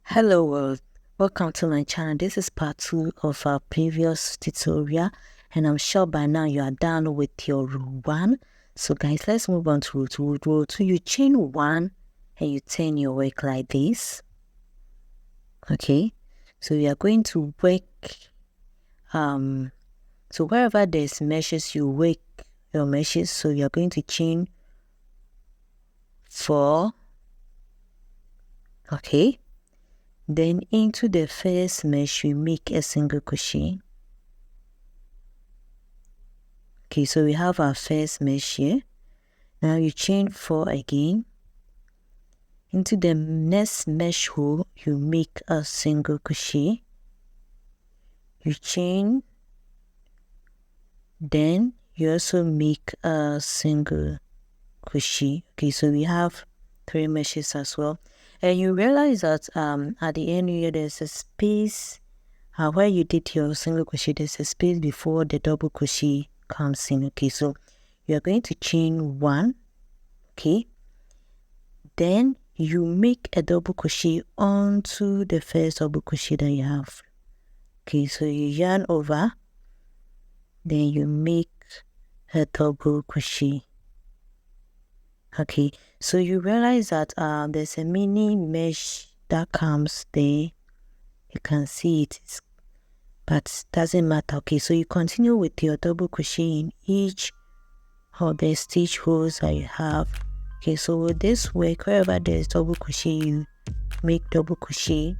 Hello world, welcome to my channel. This is part 2 of our previous tutorial, and I'm sure by now you are done with your row 1. So guys, let's move on to row 2. Row 2, you chain 1 and you turn your work like this. Okay, so we are going to work so wherever there's meshes, you work your meshes. So you are going to chain 4. Okay, then into the first mesh we make a single crochet. Okay, so we have our first mesh here. Now you chain 4 again. Into the next mesh hole you make a single crochet. You chain, then you also make a single crochet. Okay, so we have 3 meshes as well, and you realize that at the end here there's a space where you did your single crochet. There's a space before the double crochet comes in. Okay, so you are going to chain 1. Okay, then you make a double crochet onto the first double crochet that you have. Okay, so you yarn over, then you make a double crochet. Okay, so you realize that there's a mini mesh that comes there. You can see it, but doesn't matter. Okay, so you continue with your double crochet in each of the stitch holes that you have. Okay, so with this work, wherever there's double crochet you make double crochet,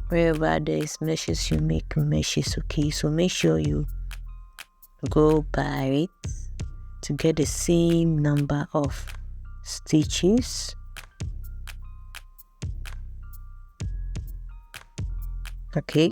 wherever there's meshes you make meshes. Okay, so make sure you go by it to get the same number of stitches. Okay,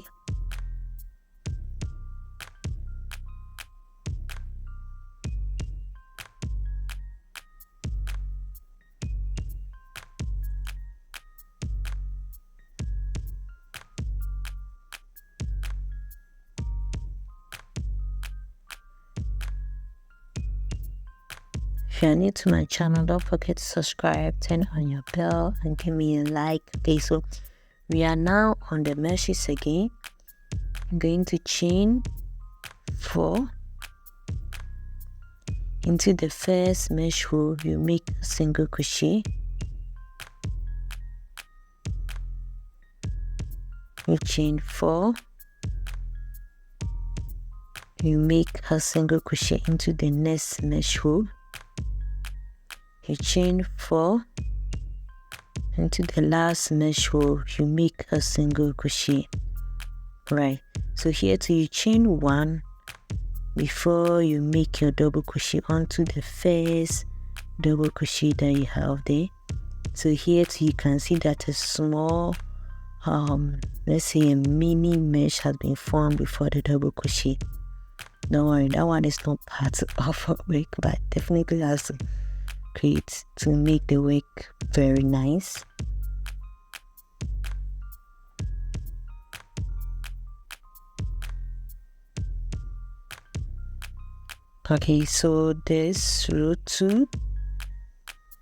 if you're new to my channel, don't forget to subscribe, turn on your bell, and give me a like. Okay, so we are now on the meshes again. I'm going to chain 4. Into the first mesh hole you make a single crochet. You chain 4. You make a single crochet into the next mesh hole. You chain 4. Into the last mesh hole you make a single crochet. Right, so here too you chain 1 before you make your double crochet onto the first double crochet that you have there. So here too you can see that a small let's say a mini mesh has been formed before the double crochet. Don't worry, that one is not part of our work, but definitely has to create to make the work very nice. Okay, so this row 2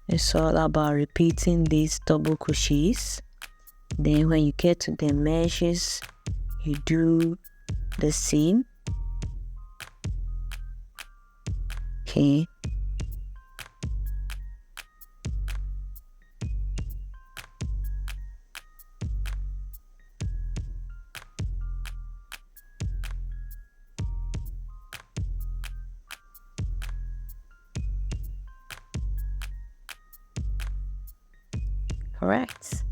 is all about repeating these double crochets. Then when you get to the meshes, you do the same. Okay. Alright,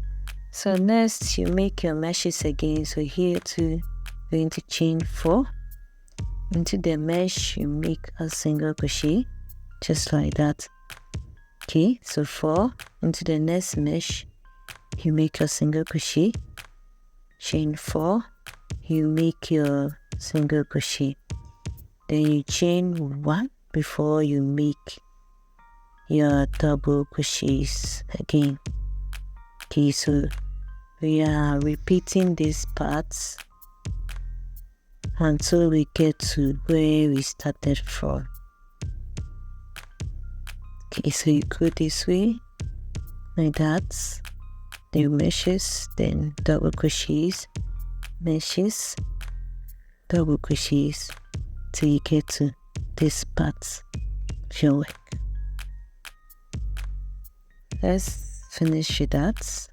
so next you make your meshes again. So here too, going to chain 4. Into the mesh you make a single crochet, just like that. Okay, so 4. Into the next mesh you make a single crochet, chain 4, you make your single crochet, then you chain 1 before you make your double crochets again. Okay, so we are repeating these parts until we get to where we started from. Okay, so you go this way like that. the meshes, then double crochets, meshes, double crochets till you get to this part of your work. Let's finish with that.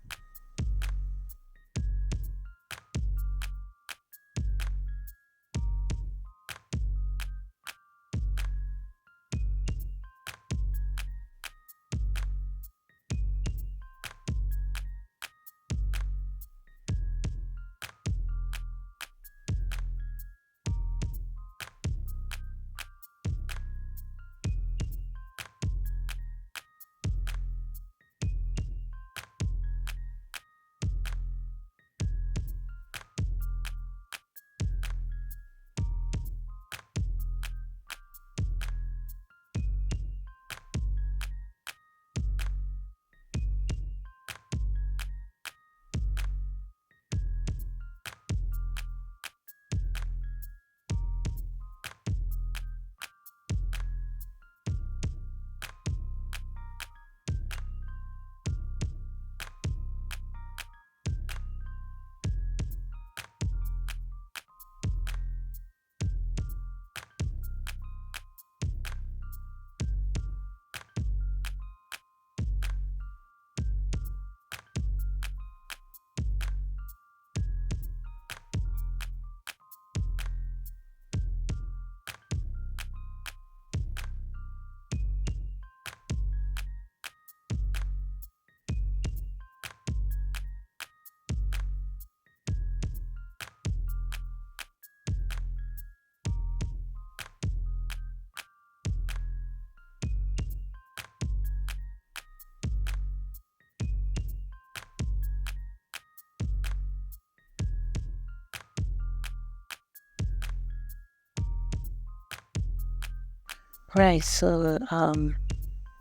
Right, so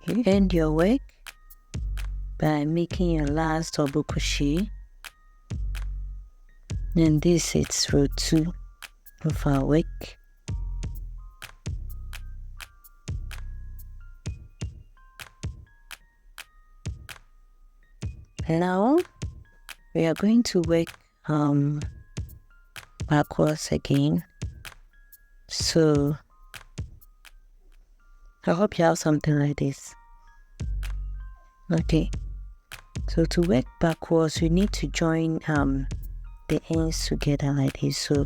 you end your work by making your last double crochet, and this is row 2 of our work. Now we are going to work backwards again. So I hope you have something like this. Okay, so to work backwards, you need to join the ends together like this. So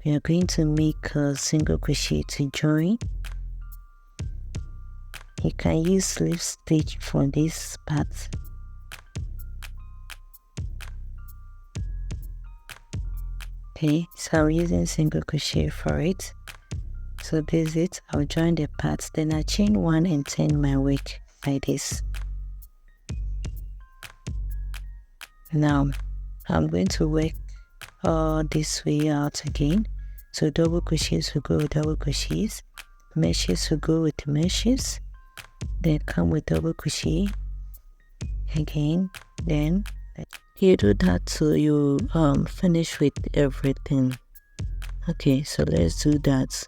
we are going to make a single crochet to join. You can use slip stitch for this part. Okay, so I'm using single crochet for it. So this is it. I'll join the parts, then I chain 1 and turn my work like this. Now I'm going to work all this way out again. So double crochets will go with double crochets, meshes will go with meshes, then come with double crochet again, then you do that till you finish with everything. Okay, so let's do that,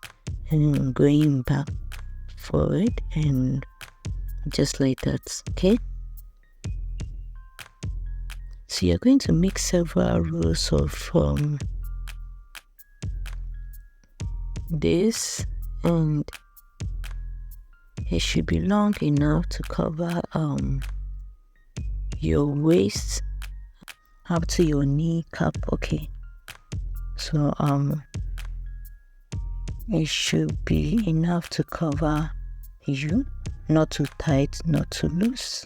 and going back forward and just like that. Okay, so you're going to make several rows of this, and it should be long enough to cover your waist up to your kneecap. Okay, so it should be enough to cover you, not too tight, not too loose.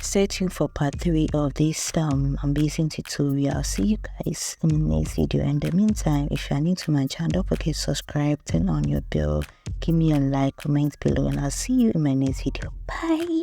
Stay tuned for part 3 of this amazing tutorial. I'll see you guys in the next video. In the meantime, if you are new to my channel, don't forget to subscribe, turn on your bell, give me a like, comment below, and I'll see you in my next video. Bye.